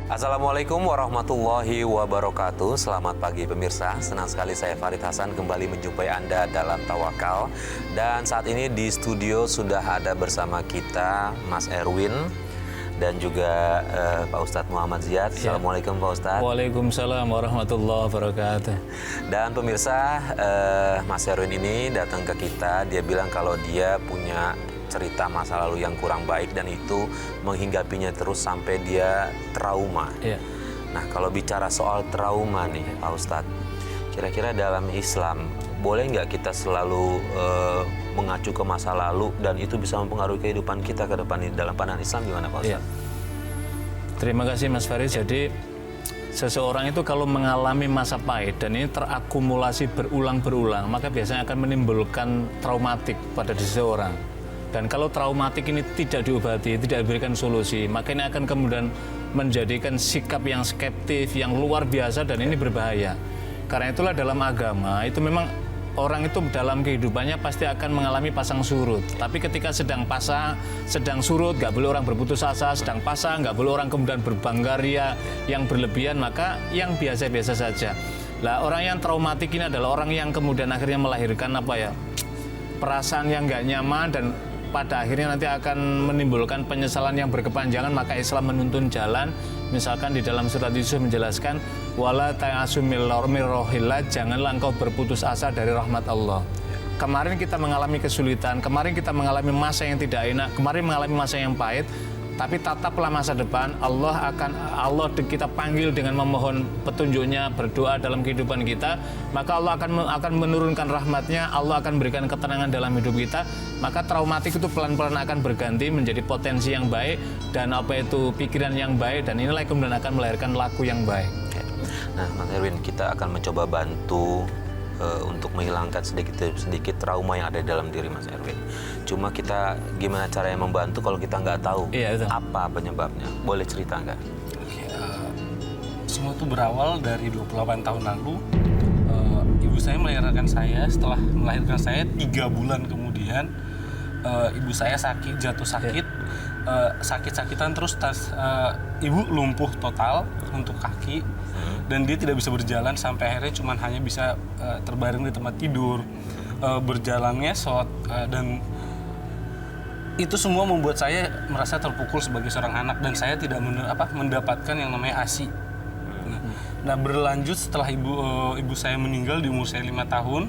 Assalamualaikum warahmatullahi wabarakatuh. Selamat pagi pemirsa. Senang sekali saya Farid Hasan kembali menjumpai Anda dalam Tawakal. Dan saat ini di studio sudah ada bersama kita Mas Erwin dan juga Pak Ustadz Muhammad Ziyad. Assalamualaikum Pak Ustadz. Waalaikumsalam warahmatullahi wabarakatuh. Dan pemirsa, Mas Erwin ini datang ke kita. Dia bilang kalau dia punya cerita masa lalu yang kurang baik dan itu menghinggapinya terus sampai dia trauma. Nah, kalau bicara soal trauma nih Pak Ustadz, kira-kira dalam Islam boleh nggak kita selalu mengacu ke masa lalu dan itu bisa mempengaruhi kehidupan kita ke depan dalam pandangan Islam, gimana Pak Ustadz? Terima kasih Mas Farid. Jadi seseorang itu kalau mengalami masa pahit dan ini terakumulasi berulang-berulang, maka biasanya akan menimbulkan traumatik pada seseorang. Dan kalau traumatik ini tidak diobati, tidak diberikan solusi, maka ini akan kemudian menjadikan sikap yang skeptis, yang luar biasa, dan ini berbahaya. Karena itulah dalam agama, itu memang orang itu dalam kehidupannya pasti akan mengalami pasang surut. Tapi ketika sedang pasang, sedang surut, nggak boleh orang berputus asa, sedang pasang, nggak boleh orang kemudian berbanggaria yang berlebihan, maka yang biasa-biasa saja. Lah, orang yang traumatik ini adalah orang yang kemudian akhirnya melahirkan perasaan yang nggak nyaman dan pada akhirnya nanti akan menimbulkan penyesalan yang berkepanjangan. Maka Islam menuntun jalan, misalkan di dalam surat Yusuf menjelaskan wala ta'asu min rohillah, janganlah engkau berputus asa dari rahmat Allah. Kemarin kita mengalami kesulitan, kemarin kita mengalami masa yang tidak enak, kemarin mengalami masa yang pahit, tapi tataplah masa depan. Allah kita panggil dengan memohon petunjuknya, berdoa dalam kehidupan kita, maka Allah akan menurunkan rahmatnya, Allah akan berikan ketenangan dalam hidup kita. Maka traumatik itu pelan-pelan akan berganti menjadi potensi yang baik dan pikiran yang baik, dan inilah kemudian akan melahirkan laku yang baik. Nah, Mas Erwin, kita akan mencoba bantu untuk menghilangkan sedikit trauma yang ada dalam diri Mas Erwin. Cuma kita gimana caranya membantu kalau kita nggak tahu apa penyebabnya? Boleh cerita nggak? Semua itu berawal dari 28 tahun lalu. Ibu saya melahirkan saya. Setelah melahirkan saya 3 bulan kemudian, ibu saya jatuh sakit. Sakit-sakitan terus ibu lumpuh total untuk kaki dan dia tidak bisa berjalan sampai akhirnya hanya bisa terbaring di tempat tidur, berjalannya dan itu semua membuat saya merasa terpukul sebagai seorang anak dan saya tidak mendapatkan yang namanya ASI. Nah, berlanjut setelah ibu saya meninggal di umur saya 5 tahun,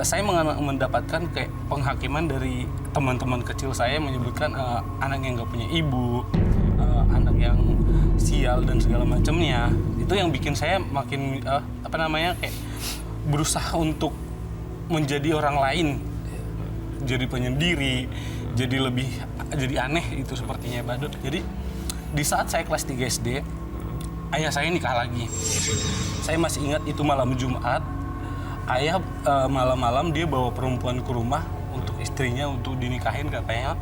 saya mendapatkan kayak penghakiman dari teman-teman kecil saya menyebutkan anak yang nggak punya ibu, anak yang sial dan segala macamnya. Itu yang bikin saya makin kayak berusaha untuk menjadi orang lain, jadi penyendiri, jadi aneh itu sepertinya badut. Jadi di saat saya kelas 3 SD, ayah saya nikah lagi. Saya masih ingat itu malam Jumat. Ayah malam-malam dia bawa perempuan ke rumah untuk istrinya untuk dinikahin katanya.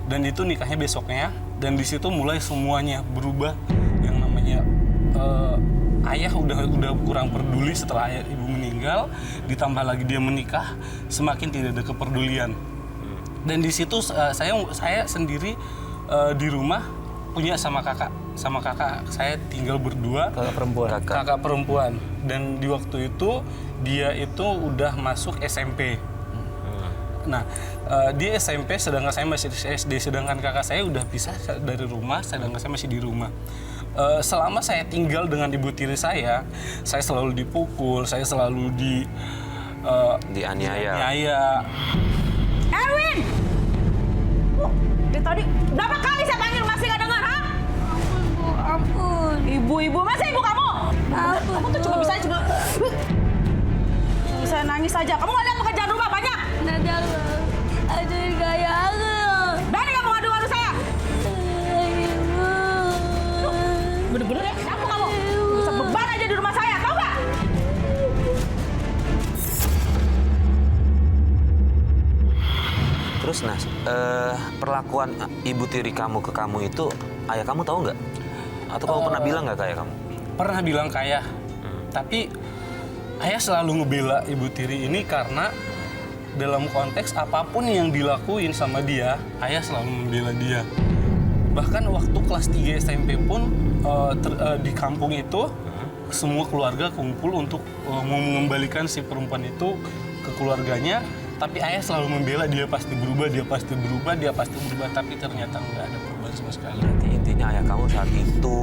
Dan itu nikahnya besoknya. Dan di situ mulai semuanya berubah. Yang namanya ayah udah kurang peduli setelah ibu meninggal. Ditambah lagi dia menikah, semakin tidak ada kepedulian. Dan di situ saya sendiri di rumah punya sama kakak saya tinggal berdua, kakak perempuan. Dan di waktu itu dia itu udah masuk SMP. Nah, dia SMP sedangkan saya masih SD, sedangkan kakak saya udah pisah dari rumah, sedangkan saya masih di rumah. Selama saya tinggal dengan ibu tiri saya selalu dipukul, saya selalu dianiaya. Erwin! Dari tadi berapa kali saya panggil masih nggak dengar, ha? Ampun. Ibu-ibu, masa ibu kamu? Kamu tuh cuma bisa nangis saja. Kamu nggak lihat pekerjaan rumah banyak? Ada gaya aku. Berani kamu ngadu-ngadu saya? Ibu. Bener-bener ya, kamu bisa beban aja di rumah saya, tahu nggak? Terus perlakuan ibu tiri kamu ke kamu itu ayah kamu tahu nggak? Atau kamu pernah bilang nggak ke ayah kamu? Pernah bilang ke ayah. Tapi ayah selalu ngebela ibu tiri ini karena dalam konteks apapun yang dilakuin sama dia, ayah selalu membela dia. Bahkan waktu kelas 3 SMP pun di kampung itu semua keluarga kumpul untuk mau mengembalikan si perempuan itu ke keluarganya. Tapi ayah selalu membela, dia pasti berubah, tapi ternyata nggak ada perubahan sama sekali. Berarti intinya ayah kamu saat itu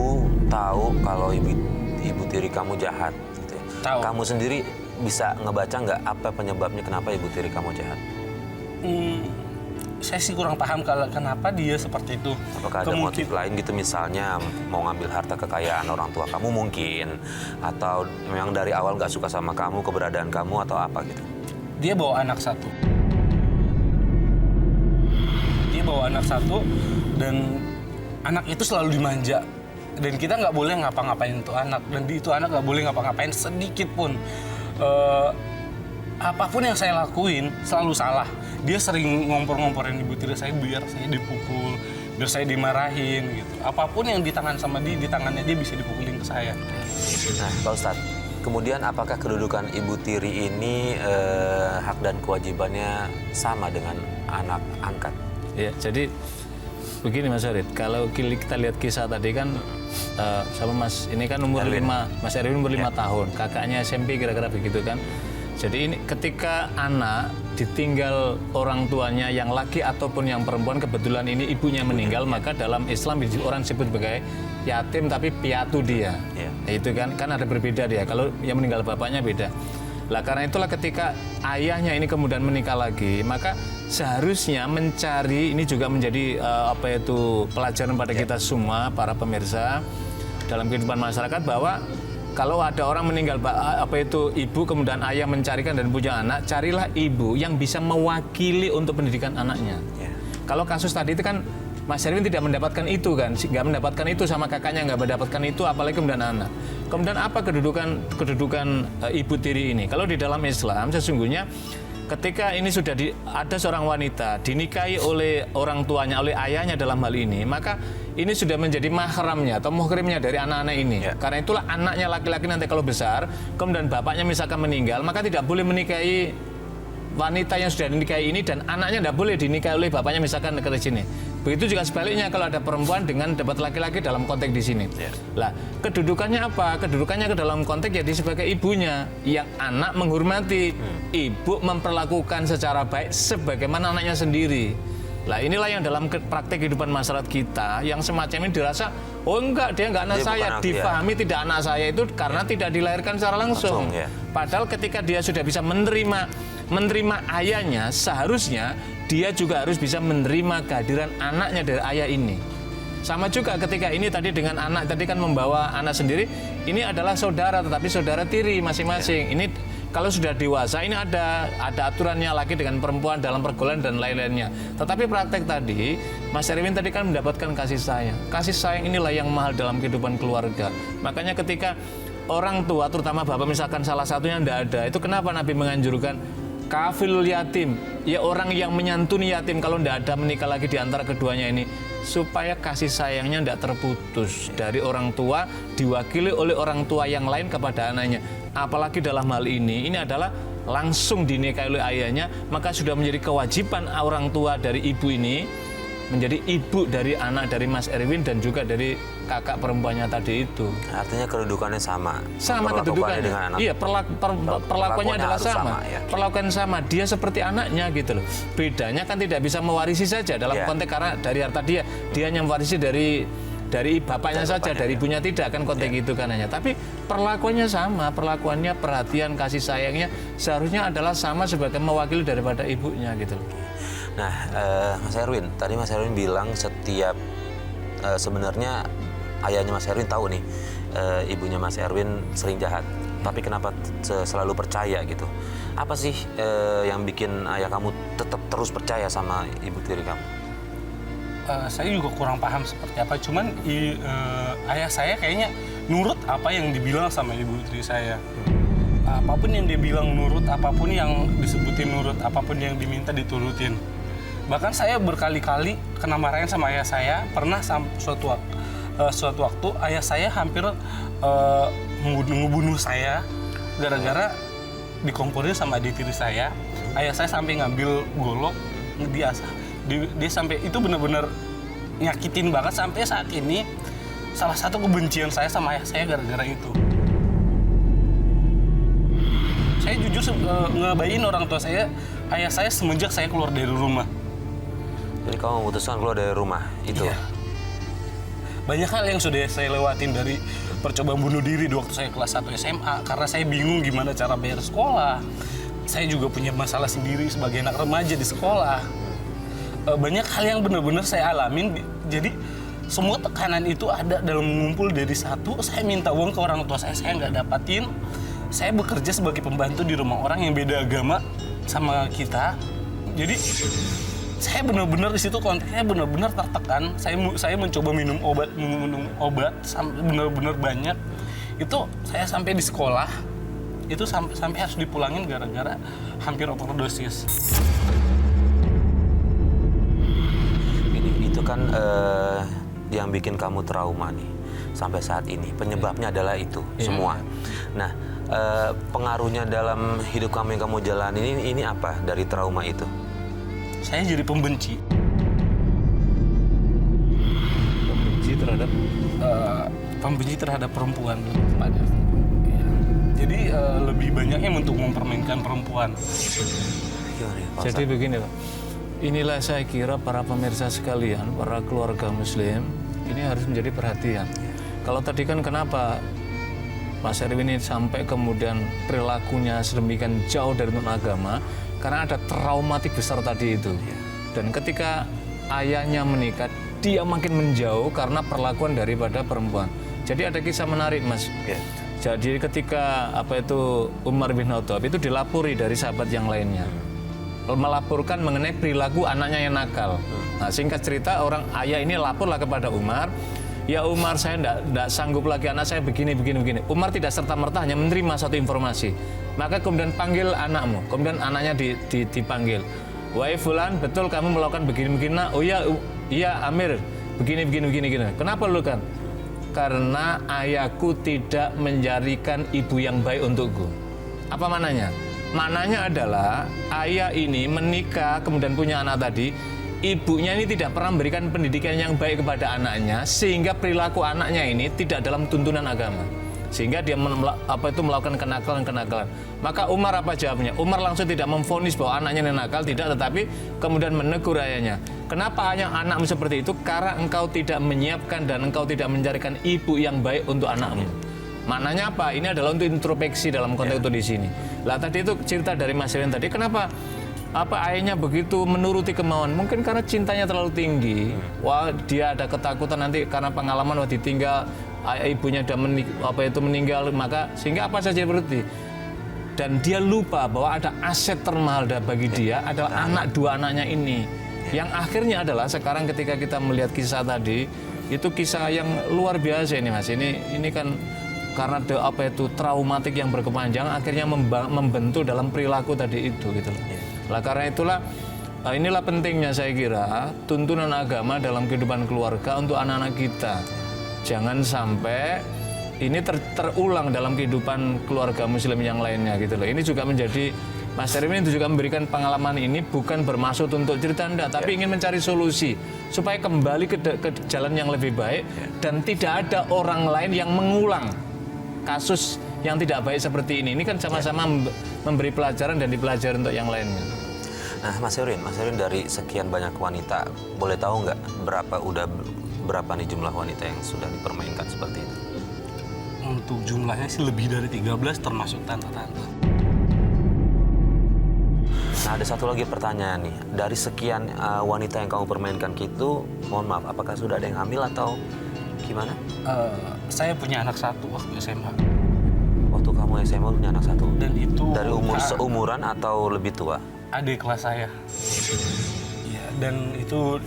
tahu kalau ibu tiri kamu jahat. Gitu ya. Tahu. Kamu sendiri bisa ngebaca nggak apa penyebabnya kenapa ibu tiri kamu jahat? Saya sih kurang paham kalau kenapa dia seperti itu. Apakah ada motif lain gitu, misalnya mau ngambil harta kekayaan orang tua kamu mungkin, atau memang dari awal nggak suka sama kamu, keberadaan kamu, atau apa gitu? Dia bawa anak satu. Dan anak itu selalu dimanja. Dan kita nggak boleh ngapa-ngapain itu anak. Dan itu anak nggak boleh ngapa-ngapain sedikit pun. Apapun yang saya lakuin selalu salah. Dia sering ngompor-ngomporin ibu tiri saya biar saya dipukul, biar saya dimarahin gitu. Apapun yang di tangan sama dia, di tangannya dia bisa dipukulin ke saya. Nah, Pak Ustadz, kemudian apakah kedudukan ibu tiri ini hak dan kewajibannya sama dengan anak angkat? Ya, jadi begini Mas Farid, kalau kita lihat kisah tadi kan sama Mas ini kan umur Erwin. 5, Mas Erwin umur 5 tahun, kakaknya SMP kira-kira begitu kan. Jadi ini ketika anak ditinggal orang tuanya yang laki ataupun yang perempuan, kebetulan ini ibunya meninggal, maka dalam Islam orang disebut sebagai yatim tapi piatu dia. Ya. Itu kan ada berbeda dia. Kalau yang meninggal bapaknya beda. Lah karena itulah ketika ayahnya ini kemudian menikah lagi, maka seharusnya mencari, ini juga menjadi pelajaran pada kita semua para pemirsa dalam kehidupan masyarakat, bahwa kalau ada orang meninggal ibu kemudian ayah mencarikan dan punya anak, carilah ibu yang bisa mewakili untuk pendidikan anaknya. Ya. Kalau kasus tadi itu kan Mas Erwin tidak mendapatkan itu kan, nggak mendapatkan itu sama kakaknya, nggak mendapatkan itu, apalagi kemudian anak. Kemudian apa kedudukan ibu tiri ini? Kalau di dalam Islam sesungguhnya ketika ini sudah ada seorang wanita dinikahi oleh orang tuanya, oleh ayahnya dalam hal ini, maka ini sudah menjadi mahramnya atau muhrimnya dari anak-anak ini. Ya. Karena itulah anaknya laki-laki nanti kalau besar, kemudian bapaknya misalkan meninggal, maka tidak boleh menikahi wanita yang sudah dinikahi ini, dan anaknya tidak boleh dinikahi oleh bapaknya misalkan dekat di sini. Begitu juga sebaliknya kalau ada perempuan dengan dapat laki-laki dalam konteks di sini. Ya. Lah, kedudukannya apa? Kedudukannya ke dalam konteks jadi sebagai ibunya, yang anak menghormati. Ibu memperlakukan secara baik sebagaimana anaknya sendiri. Lah inilah yang dalam praktek kehidupan masyarakat kita yang semacam ini dirasa, oh enggak, dia enggak anak Dia saya, bukan anak difahami tidak anak saya itu karena tidak dilahirkan secara langsung. Ya. Padahal ketika dia sudah bisa menerima ayahnya, seharusnya dia juga harus bisa menerima kehadiran anaknya dari ayah ini. Sama juga ketika ini tadi dengan anak tadi kan membawa anak sendiri, ini adalah saudara tetapi saudara tiri masing-masing. Ini kalau sudah dewasa ini ada aturannya lagi dengan perempuan dalam pergaulan dan lain-lainnya. Tetapi praktek tadi, Mas Erwin tadi kan mendapatkan kasih sayang. Kasih sayang inilah yang mahal dalam kehidupan keluarga. Makanya ketika orang tua, terutama bapak misalkan salah satunya tidak ada, itu kenapa Nabi menganjurkan kafilul yatim, ya orang yang menyantuni yatim kalau tidak ada menikah lagi di antara keduanya ini, supaya kasih sayangnya tidak terputus dari orang tua diwakili oleh orang tua yang lain kepada anaknya. Apalagi dalam hal ini adalah langsung dinikahi oleh ayahnya, maka sudah menjadi kewajiban orang tua dari ibu ini menjadi ibu dari anak dari Mas Erwin dan juga dari kakak perempuannya tadi itu. Artinya kedudukannya sama. Sama kedudukannya. Dengan anak. Iya, perlakuannya adalah harus sama. ya. Perlakuan sama. Dia seperti anaknya gitu loh. Bedanya kan tidak bisa mewarisi saja dalam Ya. konteks karena dari harta dia hanya mewarisi dari bapaknya saja, bapaknya, dari ya. ibunya tidak kan konteks itu kan hanya. Tapi perlakuannya sama, perlakuannya, perhatian, kasih sayangnya seharusnya adalah sama sebagai mewakili daripada ibunya gitu loh. Nah, Mas Erwin, tadi Mas Erwin bilang setiap sebenarnya ayahnya Mas Erwin tahu nih ibunya Mas Erwin sering jahat. Tapi kenapa selalu percaya gitu? Apa sih yang bikin ayah kamu tetap terus percaya sama ibu tiri kamu? Saya juga kurang paham seperti apa. Cuman ayah saya kayaknya nurut apa yang dibilang sama ibu tiri saya. Apapun yang dia bilang nurut, apapun yang disebutin nurut, apapun yang diminta diturutin. Bahkan saya berkali-kali kena marahin sama ayah saya. Pernah suatu waktu ayah saya hampir membunuh saya gara-gara dikomporin sama adik tiri saya. Ayah saya sampai ngambil golok, dia sampai itu benar-benar nyakitin banget sampai saat ini. Salah satu kebencian saya sama ayah saya gara-gara itu. Saya jujur ngebayin orang tua saya, ayah saya semenjak saya keluar dari rumah. Jadi kamu memutuskan keluar dari rumah itu? Iya. Banyak hal yang sudah saya lewatin, dari percobaan bunuh diri di waktu saya kelas 1 SMA karena saya bingung gimana cara bayar sekolah. Saya juga punya masalah sendiri sebagai anak remaja di sekolah. Banyak hal yang benar-benar saya alamin. Jadi semua tekanan itu ada dalam mengumpul dari satu. Saya minta uang ke orang tua saya nggak dapatin. Saya bekerja sebagai pembantu di rumah orang yang beda agama sama kita. Jadi saya benar-benar di situ konteksnya benar-benar tertekan. Saya mencoba minum obat sampai benar-benar banyak. Itu saya sampai di sekolah itu sampai harus dipulangin gara-gara hampir overdosis. Itu kan yang bikin kamu trauma nih sampai saat ini. Penyebabnya adalah itu semua. Nah, pengaruhnya dalam hidup kamu yang kamu jalani ini apa dari trauma itu? Saya jadi pembenci. Pembenci terhadap perempuan lebih tepatnya. Ya. Jadi lebih banyaknya untuk mempermainkan perempuan. Jadi begini Pak, inilah saya kira para pemirsa sekalian, para keluarga muslim, ini harus menjadi perhatian. Kalau tadi kan kenapa Mas Erwin ini sampai kemudian perilakunya sedemikian jauh dari agama, karena ada traumatik besar tadi itu. Dan ketika ayahnya menikah, dia makin menjauh karena perlakuan daripada perempuan. Jadi ada kisah menarik Mas. Jadi ketika Umar bin Khattab itu dilapori dari sahabat yang lainnya, melaporkan mengenai perilaku anaknya yang nakal. Nah, singkat cerita, orang ayah ini laporlah kepada Umar, ya Umar, saya tidak sanggup lagi, anak saya begini. Umar tidak serta-merta hanya menerima satu informasi. Maka kemudian panggil anakmu. Kemudian anaknya dipanggil. Wahai Fulan, betul kamu melakukan begini-begini? Nah, oh iya Amir, begini. Kenapa lu kan? Karena ayahku tidak menjadikan ibu yang baik untukku. Apa maknanya? Maknanya adalah ayah ini menikah kemudian punya anak tadi, ibunya ini tidak pernah memberikan pendidikan yang baik kepada anaknya, sehingga perilaku anaknya ini tidak dalam tuntunan agama, sehingga dia melakukan kenakalan. Maka Umar apa jawabnya? Umar langsung tidak memvonis bahwa anaknya nakal, tidak, tetapi kemudian menegur ayahnya. Kenapa anakmu seperti itu? Karena engkau tidak menyiapkan dan engkau tidak mencarikan ibu yang baik untuk anakmu. Maknanya apa? Ini adalah untuk introspeksi dalam konteks itu di sini. Lah tadi itu cerita dari Mas Erwin tadi, kenapa ayahnya begitu menuruti kemauan? Mungkin karena cintanya terlalu tinggi. Wah, dia ada ketakutan nanti karena pengalaman ditinggal, ibunya sudah meninggal, maka sehingga apa saja berarti. Dan dia lupa bahwa ada aset termahal bagi dia adalah dua anaknya ini. Yang akhirnya adalah sekarang ketika kita melihat kisah tadi, itu kisah yang luar biasa ini Mas. Ini kan karena traumatik yang berkepanjangan akhirnya membentuk dalam perilaku tadi itu gitu loh. Lah karena itulah inilah pentingnya saya kira tuntunan agama dalam kehidupan keluarga untuk anak-anak kita. Jangan sampai ini terulang dalam kehidupan keluarga muslim yang lainnya gitu loh. Ini juga menjadi Mas Erwin itu juga memberikan pengalaman ini bukan bermaksud untuk cerita enggak, tapi ingin mencari solusi supaya kembali ke jalan yang lebih baik dan tidak ada orang lain yang mengulang kasus yang tidak baik seperti ini. Ini kan sama-sama memberi pelajaran dan dipelajari untuk yang lainnya. Nah, Mas Erwin dari sekian banyak wanita, boleh tahu nggak berapa nih jumlah wanita yang sudah dipermainkan seperti itu? Untuk jumlahnya sih lebih dari 13 termasuk tante-tante. Nah, ada satu lagi pertanyaan nih. Dari sekian wanita yang kamu permainkan gitu, mohon maaf, apakah sudah ada yang hamil atau gimana? Saya punya anak satu waktu SMA. Waktu kamu SMA punya anak satu? Dan itu dari umur seumuran atau lebih tua? Adik kelas saya. Ya, dan itu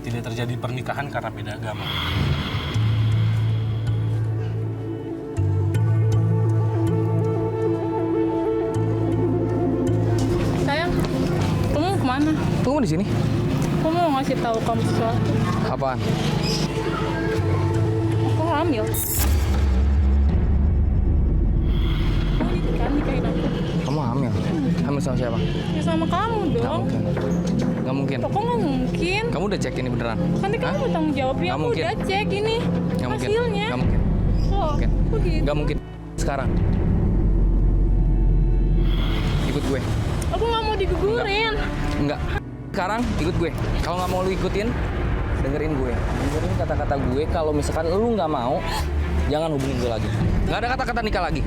tidak terjadi pernikahan karena beda agama. Sayang, kamu kemana? Tunggu di sini. Aku mau ngasih tahu kamu sesuatu. Apaan? Aku hamil. Kamu nikahin aku. Kamu hamil. Hamil sama siapa? Ya sama kamu Nggak dong. mungkin. Nggak mungkin. Kok nggak mungkin? Kamu udah cek ini beneran? Kan kamu tanggung jawab ya. Nggak Aku mungkin. udah cek ini Nggak mungkin. hasilnya. Nggak mungkin. Kok? Mungkin. Kok gitu? Nggak mungkin. Sekarang. Ikut gue. Aku nggak mau digugurin. Enggak. Sekarang ikut gue. Kalau nggak mau lu ikutin, dengerin gue. Dengerin kata-kata gue. Kalau misalkan lu nggak mau, jangan hubungin gue lagi. Nggak ada kata-kata nikah lagi.